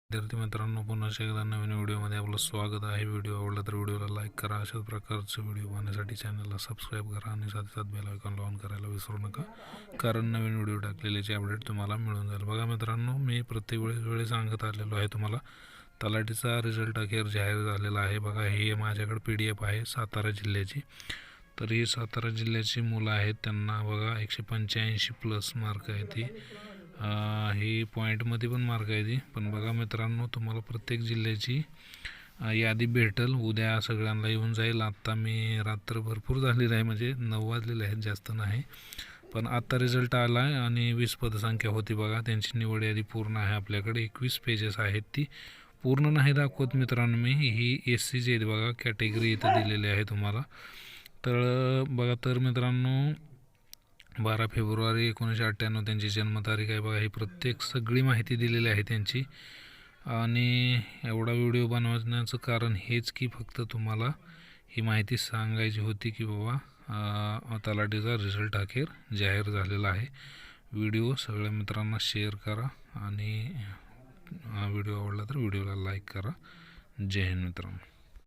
विद्यार्थी मित्रांनो, पुन्हा एकदा नवीन व्हिडिओमध्ये आपलं स्वागत आहे. व्हिडिओ आवडला तर व्हिडिओला लाईक करा. अशाच प्रकारचे व्हिडिओ पाहण्यासाठी चॅनलला सबस्क्राईब करा आणि साथ बेल आयकॉन ऑन करायला विसरू नका, कारण नवीन व्हिडिओ टाकलेल्याचे अपडेट तुम्हाला मिळून जाईल. बघा मित्रांनो, मी प्रत्येक वेळी सांगत आलेलो आहे तुम्हाला, तलाठीचा रिझल्ट अखेर जाहीर झालेला आहे. बघा, ही माझ्याकडे PDF आहे सातारा जिल्ह्याची. तर ही सातारा जिल्ह्याची मुलं आहेत, त्यांना बघा 185+ मार्क आहे. ती ही पॉईंटमध्ये पण मार्क आहे ती. पण बघा मित्रांनो, तुम्हाला प्रत्येक जिल्ह्याची यादी भेटेल. उद्या सगळ्यांना येऊन जाईल. आत्ता मी रात्र भरपूर झालेली आहे, म्हणजे 9 वाजलेले आहेत, जास्त नाही. पण आत्ता रिझल्ट आला आहे आणि 20 पदसंख्या होती. बघा, त्यांची निवड यादी पूर्ण आहे आपल्याकडे. 21 पेजेस आहेत. ती पूर्ण नाही दाखवत मित्रांनो मी. ही SCची आहेत बघा, कॅटेगरी इथं दिलेली आहे तुम्हाला. तर बघा, तर मित्रांनो 12 फेब्रुवारी 1998 त्यांची जन्मतारीख आहे. बघा, ही प्रत्येक सगळी माहिती दिलेली आहे त्यांची. आणि एवढा व्हिडिओ बनवण्याचं कारण हेच की फक्त तुम्हाला ही माहिती सांगायची होती की बाबा तलाठीचा रिझल्ट अखेर जाहीर झालेला आहे. व्हिडिओ सगळ्या मित्रांना शेअर करा आणि व्हिडिओ आवडला तर व्हिडिओला लाईक करा. जय हिंद मित्रांनो.